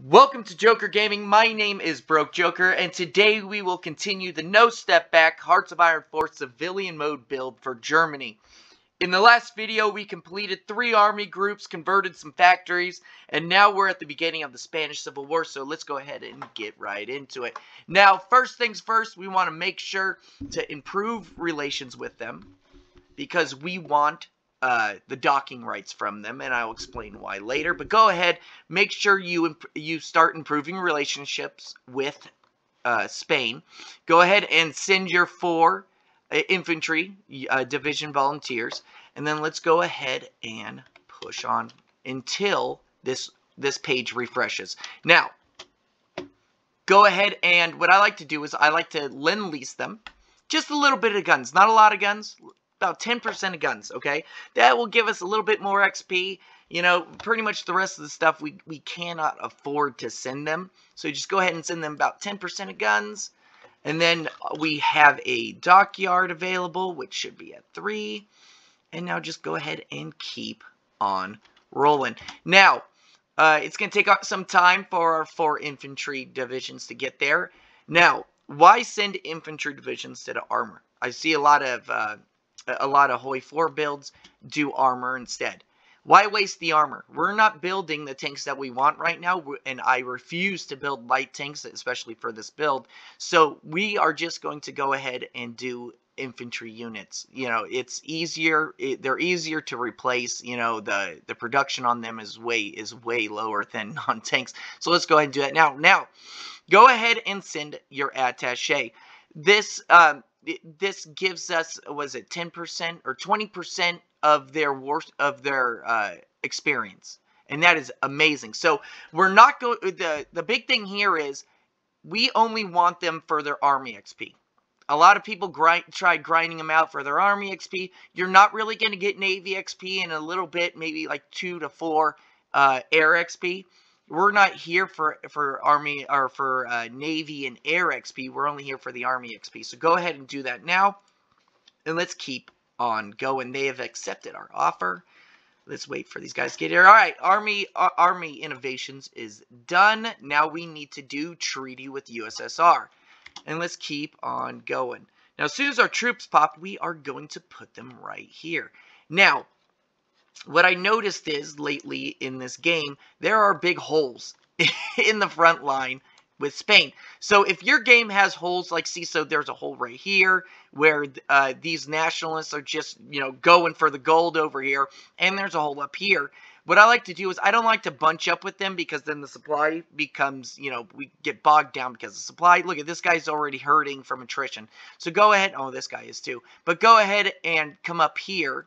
Welcome to Joker Gaming. My name is Broke Joker, and today we will continue the No Step Back Hearts of Iron 4 civilian mode build for Germany. In the last video, we completed 3 army groups, converted some factories, and now we're at the beginning of the Spanish Civil War, so let's go ahead and get right into it. Now, first things first, we want to make sure to improve relations with them, because we want the docking rights from them, and I'll explain why later. But go ahead, make sure you start improving relationships with Spain. Go ahead and send your 4 infantry division volunteers, and then let's go ahead and push on until this page refreshes. Now, go ahead, and what I like to do is I like to lend-lease them. Just a little bit of guns, not a lot of guns. About 10% of guns, okay? That will give us a little bit more XP. You know, pretty much the rest of the stuff we cannot afford to send them. So just go ahead and send them about 10% of guns. And then we have a dockyard available, which should be at 3. And now just go ahead and keep on rolling. Now, it's going to take some time for our 4 infantry divisions to get there. Now, why send infantry divisions instead of armor? I see a lot of HOI4 builds do armor instead. Why waste the armor? We're not building the tanks that we want right now, and I refuse to build light tanks, especially for this build. So we are just going to go ahead and do infantry units. You know, it's easier. They're easier to replace. You know, the production on them is way lower than on tanks. So let's go ahead and do that now. Now, go ahead and send your attaché. This gives us, was it 10% or 20% of their experience, and that is amazing. So we're not going. The big thing here is we only want them for their army XP. A lot of people tried grinding them out for their army XP. You're not really going to get Navy XP in a little bit, maybe like 2 to 4 air XP. We're not here for Army or for Navy and Air XP. We're only here for the Army XP. So go ahead and do that now. And let's keep on going. They have accepted our offer. Let's wait for these guys to get here. All right, Army Innovations is done. Now we need to do Treaty with USSR. And let's keep on going. Now, as soon as our troops pop, we are going to put them right here. Now, what I noticed is, lately in this game, there are big holes in the front line with Spain. So if your game has holes, like, see, so there's a hole right here, where these nationalists are just, you know, going for the gold over here, and there's a hole up here. What I like to do is, I don't like to bunch up with them, because then the supply becomes, you know, we get bogged down because of supply. Look at this guy's already hurting from attrition. So go ahead, oh, this guy is too. But go ahead and come up here.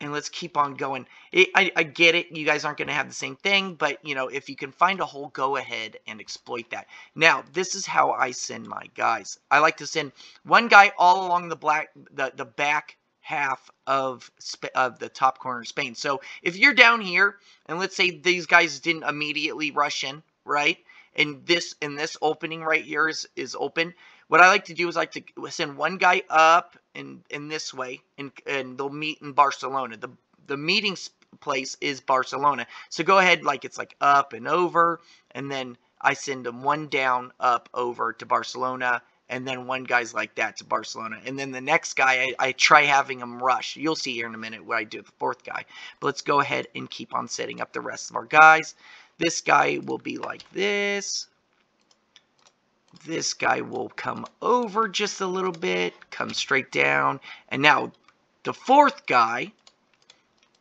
And let's keep on going. I get it. You guys aren't going to have the same thing. But, you know, if you can find a hole, go ahead and exploit that. Now, this is how I send my guys. I like to send one guy all along the back half of the top corner of Spain. So, if you're down here, and let's say these guys didn't immediately rush in, right? And this opening right here is open. What I like to do is I like to send one guy up in this way, and they'll meet in Barcelona. The meeting place is Barcelona. So go ahead, like it's like up and over, and then I send them one down, up, over to Barcelona, and then one guy's like that to Barcelona. And then the next guy, I try having him rush. You'll see here in a minute what I do with the 4th guy. But let's go ahead and keep on setting up the rest of our guys. This guy will be like this. This guy will come over just a little bit, come straight down. And now the 4th guy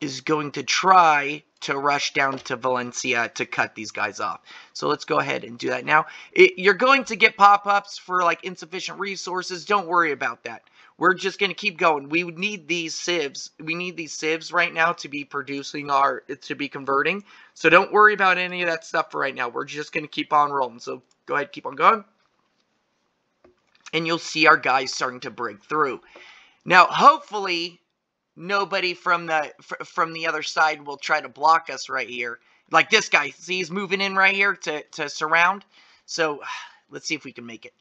is going to try to rush down to Valencia to cut these guys off. So let's go ahead and do that now. You're going to get pop-ups for like insufficient resources. Don't worry about that. We're just going to keep going. We would need these sieves. We need these sieves right now to be producing to be converting. So don't worry about any of that stuff for right now. We're just going to keep on rolling. So go ahead, keep on going. And you'll see our guys starting to break through. Now, hopefully, nobody from the other side will try to block us right here. Like this guy. See, he's moving in right here to surround. So, let's see if we can make it.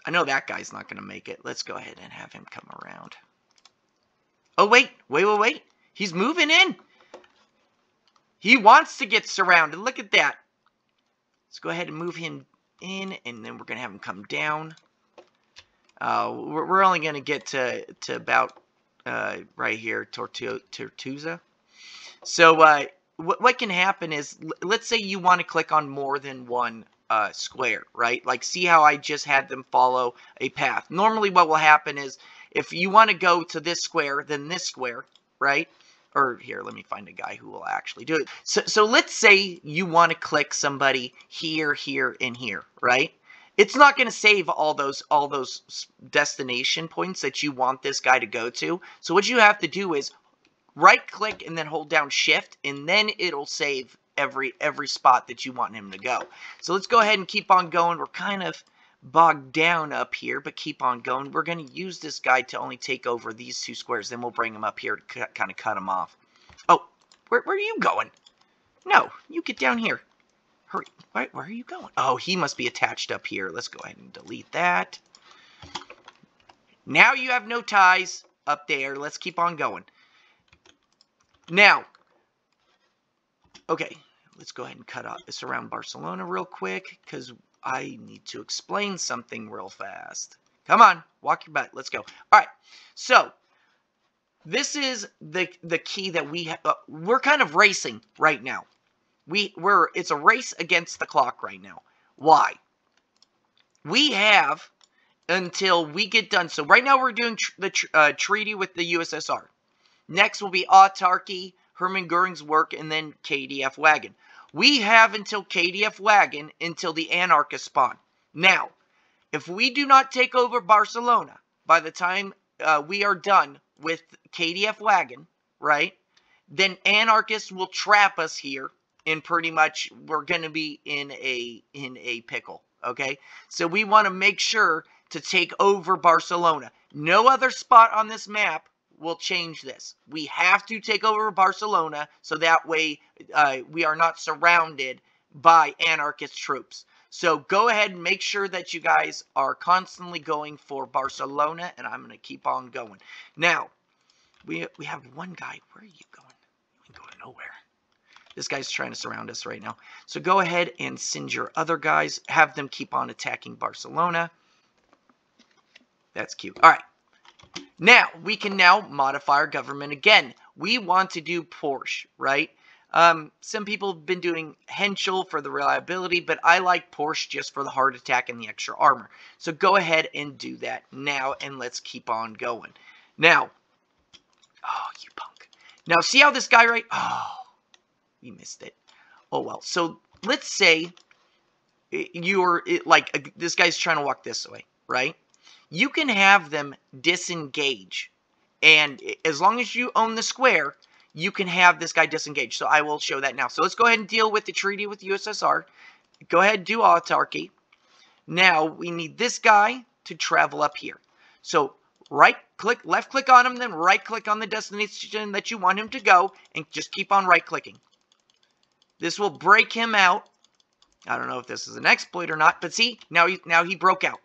I know that guy's not going to make it. Let's go ahead and have him come around. Oh, wait. He's moving in. He wants to get surrounded. Look at that. Let's go ahead and move him in, and then we're going to have him come down. We're only going to get to about right here, Tortuga. So what can happen is, let's say you want to click on more than one square, right? Like, see how I just had them follow a path. Normally what will happen is, if you want to go to this square, then this square, right? Or here, let me find a guy who will actually do it. So let's say you want to click somebody here, here, and here, right? It's not going to save all those destination points that you want this guy to go to. So what you have to do is right click and then hold down shift, and then it'll save every spot that you want him to go. So let's go ahead and keep on going. We're kind of bogged down up here, but keep on going. We're going to use this guy to only take over these 2 squares. Then we'll bring him up here to kind of cut him off. Oh, where are you going? No, you get down here. Hurry. Where are you going? Oh, he must be attached up here. Let's go ahead and delete that. Now you have no ties up there. Let's keep on going. Now, okay, let's go ahead and cut off this around Barcelona real quick, because I need to explain something real fast. Come on, walk your butt. Let's go. All right, so this is the key that we have. We're kind of racing right now. It's a race against the clock right now. Why? We have until we get done. So right now we're doing the treaty with the USSR. Next will be autarky, Hermann Goering's work, and then KDF Wagon. We have until KDF Wagon until the anarchists spawn. Now, if we do not take over Barcelona by the time we are done with KDF Wagon, right, then anarchists will trap us here, and pretty much we're going to be in a pickle, okay? So we want to make sure to take over Barcelona. No other spot on this map will change this. We have to take over Barcelona, so that way we are not surrounded by anarchist troops. So go ahead and make sure that you guys are constantly going for Barcelona, and I'm going to keep on going. Now, we have one guy. Where are you going? You ain't going nowhere. This guy's trying to surround us right now. So go ahead and send your other guys. Have them keep on attacking Barcelona. That's cute. All right. Now, we can now modify our government again. We want to do Porsche, right? Some people have been doing Henschel for the reliability, but I like Porsche just for the heart attack and the extra armor. So go ahead and do that now, and let's keep on going. Now, oh, you punk. Now, see how this guy right... Oh, we missed it. Oh, well. So, let's say you're, like, this guy's trying to walk this way, right? You can have them disengage, and as long as you own the square, you can have this guy disengage. So I will show that now. So let's go ahead and deal with the treaty with the USSR. Go ahead and do autarky. Now we need this guy to travel up here. So right click, left click on him, then right click on the destination that you want him to go, and just keep on right clicking. This will break him out. I don't know if this is an exploit or not, but see, now he broke out.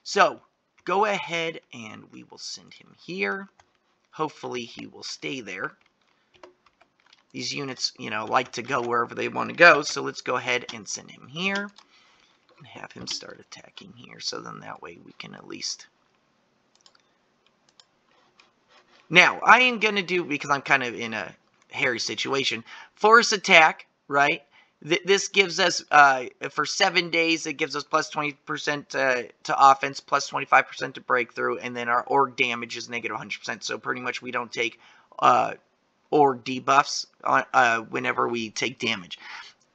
So go ahead and we will send him here. Hopefully he will stay there. These units, you know, like to go wherever they want to go. So let's go ahead and send him here. And have him start attacking here. So then that way we can at least... Now, I am going to do, because I'm kind of in a hairy situation, force attack, right? This gives us, for 7 days, it gives us plus 20% to offense, plus 25% to breakthrough, and then our org damage is negative 100%. So pretty much we don't take org debuffs whenever we take damage.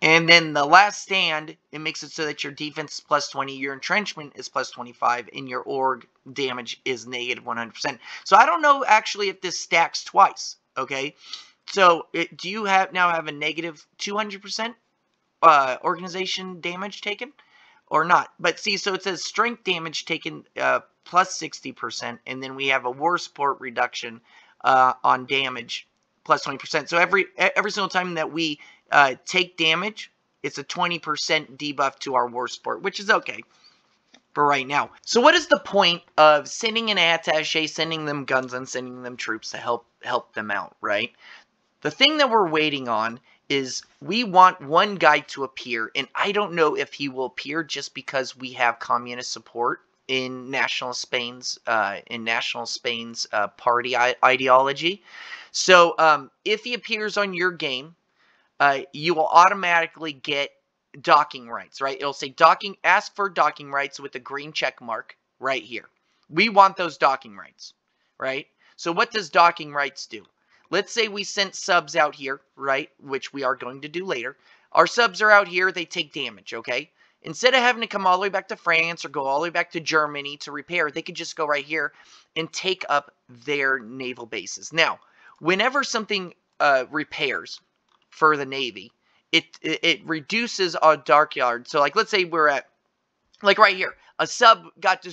And then the last stand, it makes it so that your defense is plus 20, your entrenchment is plus 25, and your org damage is negative 100%. So I don't know actually if this stacks twice, okay? So do you now have a negative 200%? Organization damage taken or not? But see, so it says strength damage taken plus 60%, and then we have a war support reduction on damage plus 20%. So every single time that we take damage, it's a 20% debuff to our war support, which is okay for right now. So what is the point of sending an attaché, sending them guns, and sending them troops to help them out, right? The thing that we're waiting on is we want one guy to appear, and I don't know if he will appear just because we have communist support in National Spain's party ideology. So if he appears on your game, you will automatically get docking rights, right? It'll say docking, ask for docking rights with a green check mark right here. We want those docking rights, right? So what does docking rights do? Let's say we sent subs out here, right? Which we are going to do later. Our subs are out here, they take damage, okay? Instead of having to come all the way back to France or go all the way back to Germany to repair, they could just go right here and take up their naval bases. Now, whenever something repairs for the Navy, it reduces our dockyard. So, like, let's say we're at, like right here, a sub got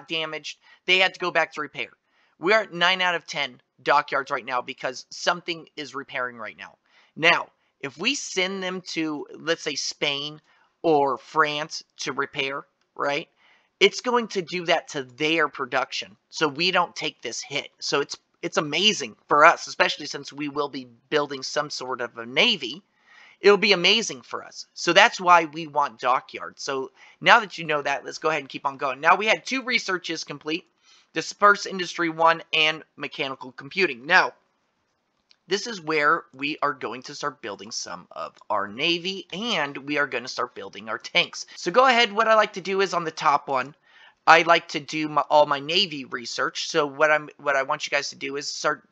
damaged. They had to go back to repair. We are at 9 out of 10 dockyards right now because something is repairing right now. Now, if we send them to, let's say, Spain or France to repair, right, it's going to do that to their production. So we don't take this hit. So it's amazing for us, especially since we will be building some sort of a navy. It'll be amazing for us. So that's why we want dockyards. So now that you know that, let's go ahead and keep on going. Now we had 2 researches complete. Dispersed Industry 1 and Mechanical Computing. Now, this is where we are going to start building some of our Navy, and we are going to start building our tanks. So go ahead, what I like to do is on the top one, I like to do all my Navy research. So what I want you guys to do is start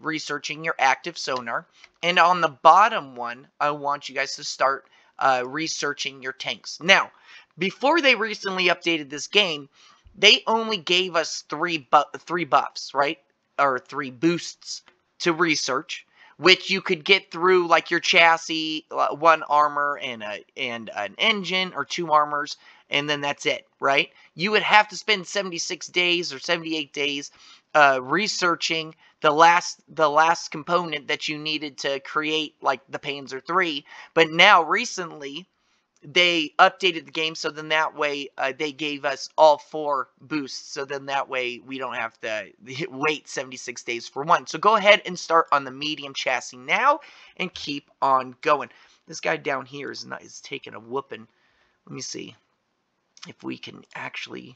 researching your active sonar. And on the bottom one, I want you guys to start researching your tanks. Now, before they recently updated this game, they only gave us three buffs, right? Or 3 boosts to research, which you could get through like your chassis, 1 armor and an engine, or 2 armors, and then that's it, right? You would have to spend 76 days or 78 days researching the last component that you needed to create, like the Panzer III. But now recently they updated the game, so then that way they gave us all 4 boosts, so then that way we don't have to wait 76 days for one. So go ahead and start on the medium chassis now and keep on going. This guy down here is taking a whooping. Let me see if we can actually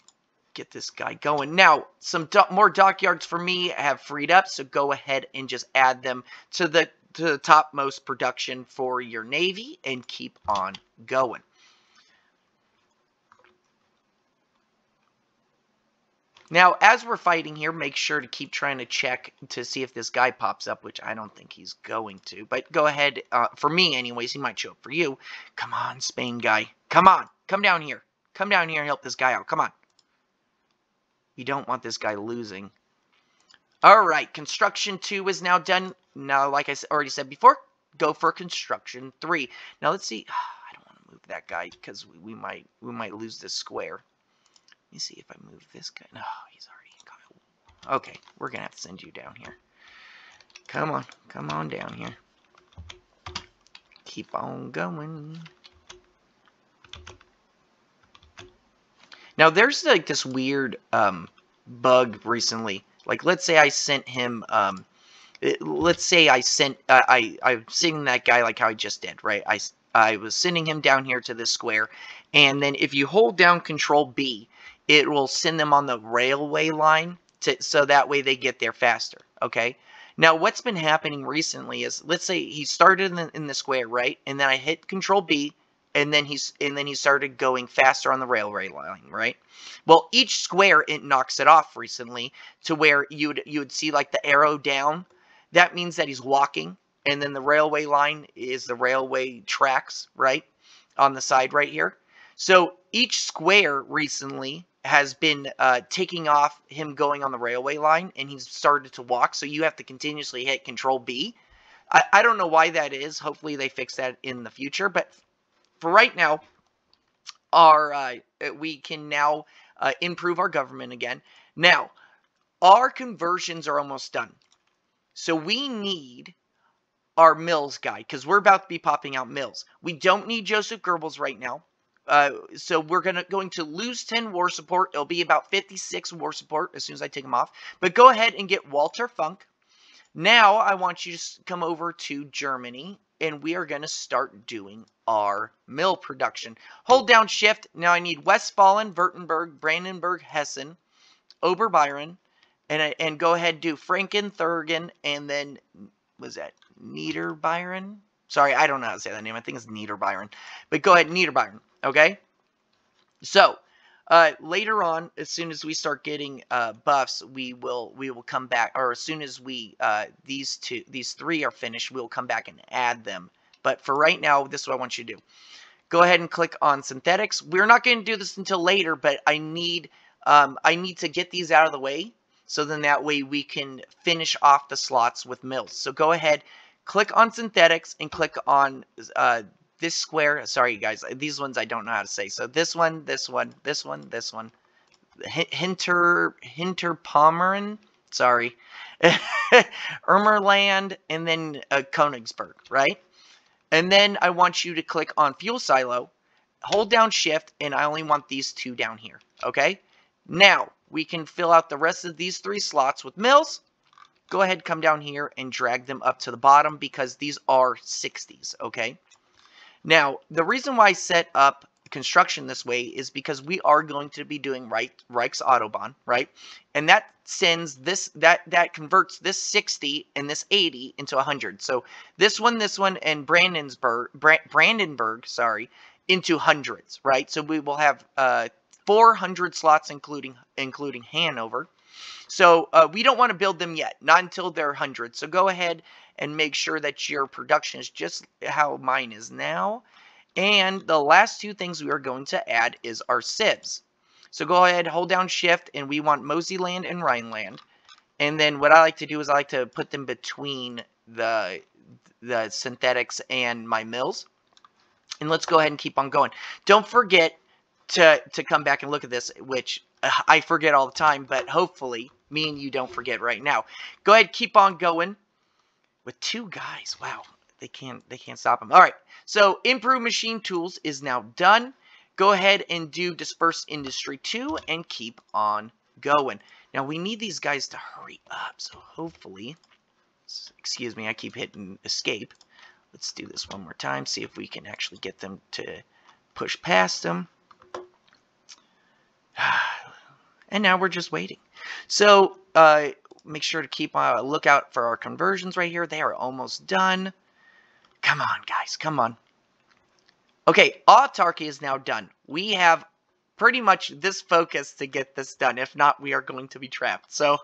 get this guy going. Now, some more dockyards for me have freed up, so go ahead and just add them to the topmost production for your Navy and keep on going. Now, as we're fighting here, make sure to keep trying to check to see if this guy pops up, which I don't think he's going to. But go ahead, for me anyways, he might show up for you. Come on, Spain guy. Come on, come down here. Come down here and help this guy out. Come on. You don't want this guy losing. Alright, Construction 2 is now done. Now, like I already said before, go for Construction 3. Now, let's see. I don't want to move that guy because we might lose this square. Let me see if I move this guy. No, he's already got. Okay, we're going to have to send you down here. Come on down here. Keep on going. Now, there's like this weird bug recently. Like, let's say I sent him, let's say I'm sending that guy like how I just did, right? I was sending him down here to this square, and then if you hold down Control B, it will send them on the railway line, so that way they get there faster, okay? Now, what's been happening recently is, let's say he started in the square, right? And then I hit Control B, and then he started going faster on the railway line, right? Well, each square, it knocks it off recently to where you would see like the arrow down. That means that he's walking, and then the railway line is the railway tracks, right, on the side right here. So each square recently has been taking off him going on the railway line, and he's started to walk. So you have to continuously hit Control B. I don't know why that is. Hopefully they fix that in the future, but for right now, we can now improve our government again. Now, our conversions are almost done. So we need our mills guy, because we're about to be popping out mills. We don't need Joseph Goebbels right now. So we're going to lose 10 war support. It'll be about 56 war support as soon as I take them off. But go ahead and get Walter Funk. Now I want you to come over to Germany, and we are going to start doing our mill production. Hold down shift. Now I need Westfalen, Württemberg, Brandenburg, Hessen, Oberbayern, and go ahead and do Franken, Thurgen, and then, was that Niederbayern? Sorry, I don't know how to say that name. I think it's Niederbayern. But go ahead, Niederbayern, okay? So, later on, as soon as we start getting buffs, we will come back, or as soon as we these three are finished, we'll come back and add them. But for right now, this is what I want you to do. Go ahead and click on synthetics. We're not going to do this until later, but I need to get these out of the way, so then that way we can finish off the slots with mills. So go ahead, click on synthetics, and click on this square. Sorry, guys, these ones I don't know how to say. So this one, this one, this one, this one. Hinterpommern. Sorry. Ermerland, and then Königsberg, right? And then I want you to click on fuel silo, hold down shift, and I only want these two down here, okay? Now, we can fill out the rest of these three slots with mills. Go ahead, come down here, and drag them up to the bottom, because these are 60s, okay? Now, the reason why I set up construction this way is because we are going to be doing Reichs Autobahn, right? And that sends this, that converts this 60 and this 80 into 100. So this one, and Brandenburg, sorry, into hundreds, right? So we will have 400 slots, including Hanover. So we don't want to build them yet, not until they're 100. So go ahead and make sure that your production is just how mine is now. And the last two things we are going to add is our sieves. So go ahead, hold down shift, and we want Mosieland and Rhineland. And then what I like to do is I like to put them between the synthetics and my mills. And let's go ahead and keep on going. Don't forget to come back and look at this, which I forget all the time, but hopefully me and you don't forget right now. Go ahead, keep on going. With two guys, wow, they can't stop him. All right, so improve machine tools is now done. Go ahead and do disperse industry 2 and keep on going. Now we need these guys to hurry up, so hopefully, excuse me, I keep hitting escape. Let's do this one more time, see if we can actually get them to push past them. And now we're just waiting. So make sure to keep a lookout for our conversions right here. They are almost done. Come on, guys. Come on. Okay, autarky is now done. We have pretty much this focus to get this done. If not, we are going to be trapped. So,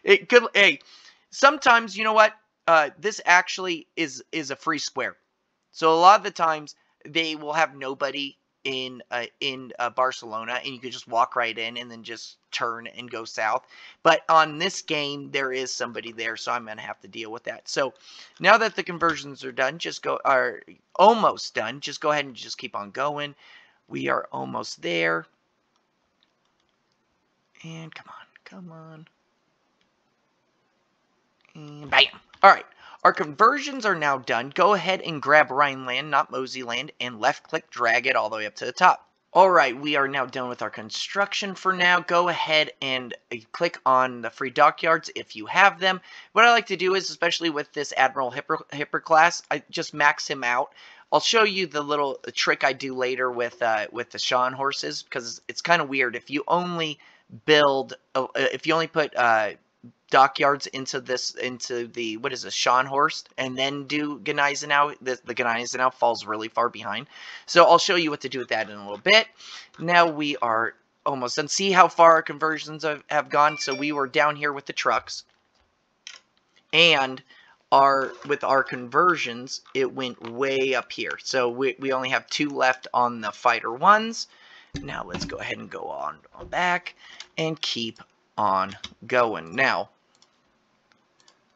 it could. Hey, sometimes, you know what? This actually is a free square. So, a lot of the times, they will have nobody in Barcelona, and you could just walk right in and then just turn and go south. But on this game, there is somebody there, so I'm gonna have to deal with that. So now that the conversions are done, are almost done, just go ahead and just keep on going. We are almost there. And come on. And bam. All right. Our conversions are now done. Go ahead and grab Rhineland, not Mosieland, and left-click drag it all the way up to the top. All right, we are now done with our construction for now. Go ahead and click on the free dockyards if you have them. What I like to do is, especially with this Admiral Hipper class, I just max him out. I'll show you the little trick I do later with the Sean horses, because it's kind of weird. If you only build, if you only put dockyards into the what is this, Scharnhorst, and then do Gneisenau, the Gneisenau falls really far behind. So I'll show you what to do with that in a little bit. Now we are almost done. See how far our conversions have gone. So we were down here with the trucks, and with our conversions, it went way up here. So we only have 2 left on the fighter ones. Now let's go ahead and go on back and keep on going. Now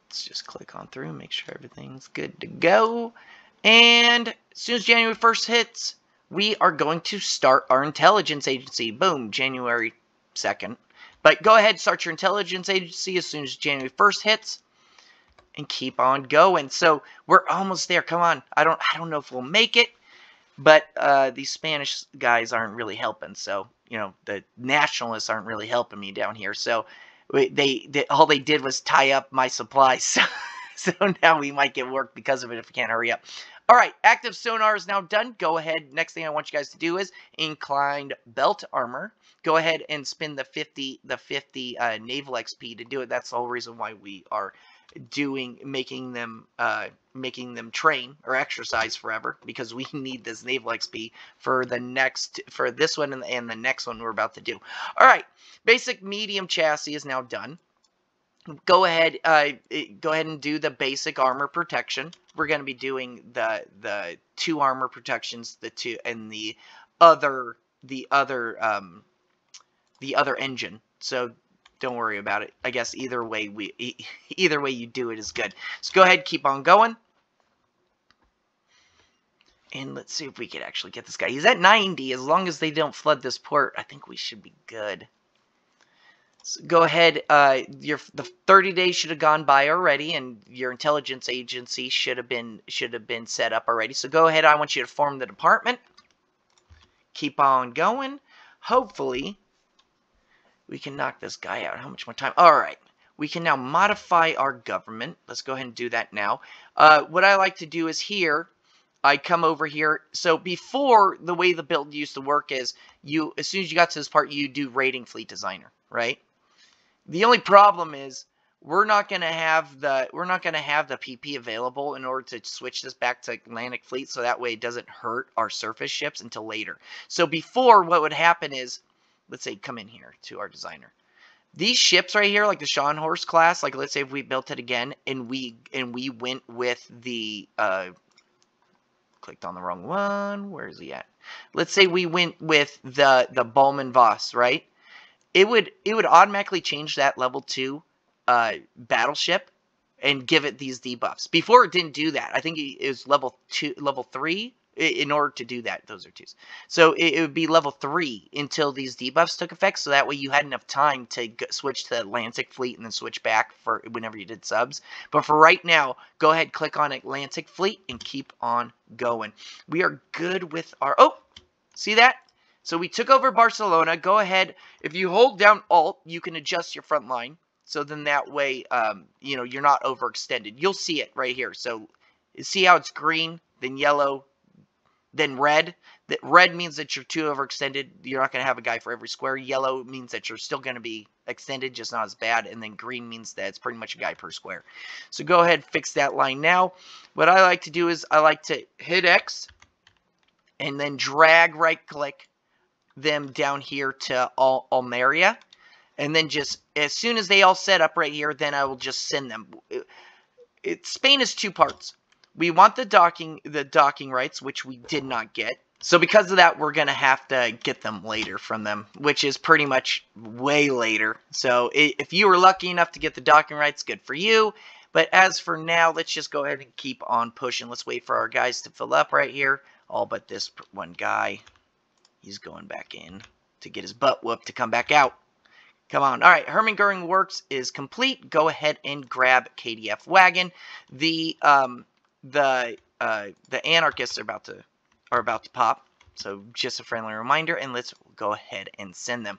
let's just click on through, make sure everything's good to go. And as soon as January 1st hits, we are going to start our intelligence agency. Boom, January 2nd. But go ahead, start your intelligence agency as soon as January 1st hits, and keep on going. So we're almost there. Come on. I don't know if we'll make it, but these Spanish guys aren't really helping. So, you know, the nationalists aren't really helping me down here. So all they did was tie up my supplies. So now we might get work because of it if we can't hurry up. All right, active sonar is now done. Go ahead. Next thing I want you guys to do is inclined belt armor. Go ahead and spend the 50 naval XP to do it. That's the whole reason why we are making them train or exercise forever, because we need this naval XP for this one and the next one we're about to do. All right, basic medium chassis is now done. Go ahead and do the basic armor protection. We're going to be doing the 2 armor protections, the other engine. So don't worry about it. I guess either way you do it is good. So go ahead, keep on going. And let's see if we can actually get this guy. He's at 90. As long as they don't flood this port, I think we should be good. So go ahead. The 30 days should have gone by already, and your intelligence agency should have been set up already. So go ahead. I want you to form the department. Keep on going. Hopefully, we can knock this guy out. How much more time? All right. We can now modify our government. Let's go ahead and do that now. What I like to do is here, I come over here. So before, the way the build used to work is as soon as you got to this part, you do rating fleet designer, right? The only problem is we're not going to have the PP available in order to switch this back to Atlantic Fleet, so that way it doesn't hurt our surface ships until later. So before, what would happen is, let's say, come in here to our designer. These ships right here, like the Scharnhorst class, like let's say if we built it again and we went with the clicked on the wrong one. Where is he at? Let's say we went with the Bowman Voss, right? It would automatically change that level 2 battleship and give it these debuffs. Before it didn't do that. I think it was level 3 in order to do that. Those are 2s. So it would be level 3 until these debuffs took effect. So that way you had enough time to switch to Atlantic Fleet and then switch back for whenever you did subs. But for right now, go ahead, click on Atlantic Fleet and keep on going. We are good with our... Oh! See that? So we took over Barcelona. Go ahead. If you hold down Alt, you can adjust your front line. So then that way, you know, you're not overextended. You'll see it right here. So see how it's green, then yellow, then red. That red means that you're too overextended. You're not going to have a guy for every square. Yellow means that you're still going to be extended, just not as bad. And then green means that it's pretty much a guy per square. So go ahead, fix that line now. What I like to do is I like to hit X and then drag right-click them down here to Almeria, and then just as soon as they all set up right here, then I will just send them. Spain is 2 parts. We want the docking rights, which we did not get. So because of that, we're gonna have to get them later from them, which is pretty much way later. So if you were lucky enough to get the docking rights, good for you. But as for now, let's just go ahead and keep on pushing. Let's wait for our guys to fill up right here. All but this one guy. He's going back in to get his butt whooped to come back out. Come on. All right, Hermann Goering Works is complete. Go ahead and grab KDF Wagon. The anarchists are about to pop. So just a friendly reminder, and let's go ahead and send them.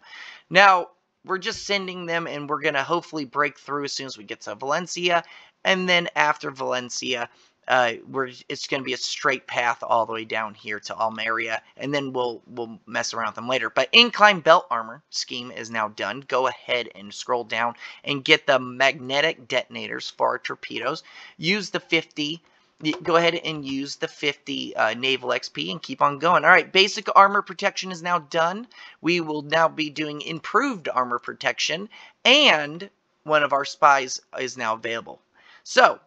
Now, we're just sending them, and we're going to hopefully break through as soon as we get to Valencia. And then after Valencia, it's going to be a straight path all the way down here to Almeria, and then we'll mess around with them later. But incline belt armor scheme is now done. Go ahead and scroll down and get the magnetic detonators for our torpedoes. Use the 50. Go ahead and use the 50 naval XP and keep on going. All right, basic armor protection is now done. We will now be doing improved armor protection, and one of our spies is now available. So,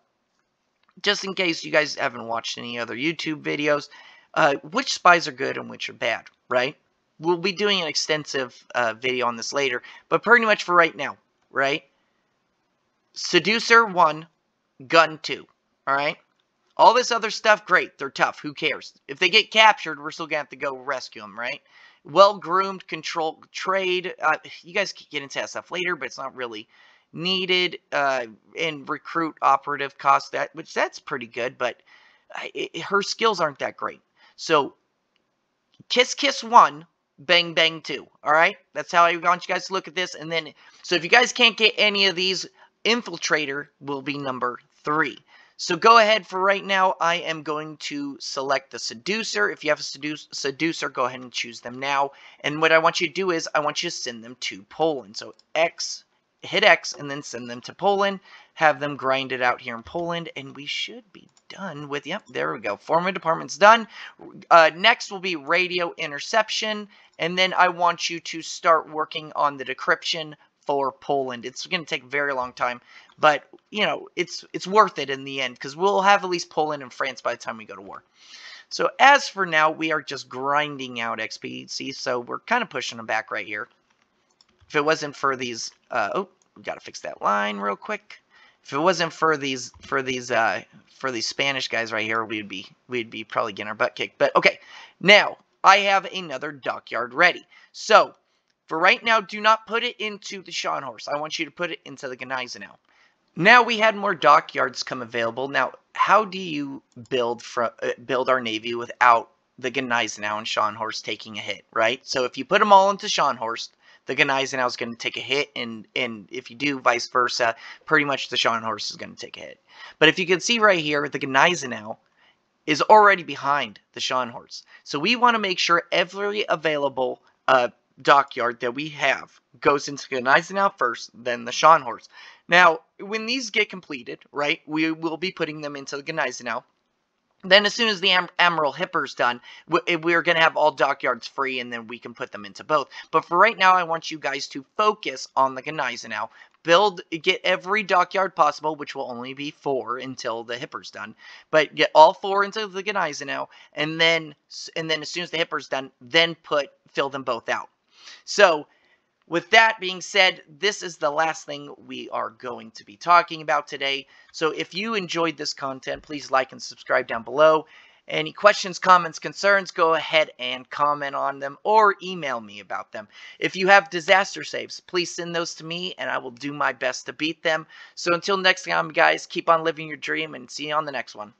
just in case you guys haven't watched any other YouTube videos, which spies are good and which are bad, right? We'll be doing an extensive video on this later, but pretty much for right now, right? Seducer 1, Gun 2, all right? All this other stuff, great, they're tough, who cares? If they get captured, we're still going to have to go rescue them, right? Well-groomed, control, trade, you guys can get into that stuff later, but it's not really needed. And recruit operative cost, which that's pretty good, but her skills aren't that great. So kiss 1, bang 2. All right, that's how I want you guys to look at this. And then, so if you guys can't get any of these, infiltrator will be number 3. So go ahead for right now. I am going to select the seducer. If you have a seducer, go ahead and choose them now. And what I want you to do is I want you to send them to Poland. So hit X and then send them to Poland. Have them grind it out here in Poland, and we should be done with, yep, there we go. Format department's done. Next will be radio interception, and then I want you to start working on the decryption for Poland. It's going to take a very long time, but, you know, it's worth it in the end, because we'll have at least Poland and France by the time we go to war. So as for now, we are just grinding out XP, see, so we're kind of pushing them back right here. If it wasn't for these, oh, we got to fix that line real quick. If it wasn't for these Spanish guys right here, we'd be probably getting our butt kicked. But okay, now I have another dockyard ready. So for right now, do not put it into the Scharnhorst. I want you to put it into the Gneisenau. Now we had more dockyards come available. Now, how do you build our navy without the Gneisenau and Scharnhorst taking a hit, right? So if you put them all into Scharnhorst, the Gneisenau is going to take a hit, and if you do vice versa, pretty much the Scharnhorst is going to take a hit. But if you can see right here, the Gneisenau is already behind the Scharnhorst. So we want to make sure every available dockyard that we have goes into Gneisenau first, then the Scharnhorst. Now, when these get completed, right, we will be putting them into the Gneisenau. Then as soon as the Admiral Hipper's done, we're going to have all dockyards free, and then we can put them into both. But for right now, I want you guys to focus on the Gneisenau. Get every dockyard possible, which will only be 4 until the Hipper's done. But get all 4 into the Gneisenau, and then as soon as the Hipper's done, then fill them both out. So with that being said, this is the last thing we are going to be talking about today. So if you enjoyed this content, please like and subscribe down below. Any questions, comments, concerns, go ahead and comment on them or email me about them. If you have disaster saves, please send those to me and I will do my best to beat them. So until next time, guys, keep on living your dream and see you on the next one.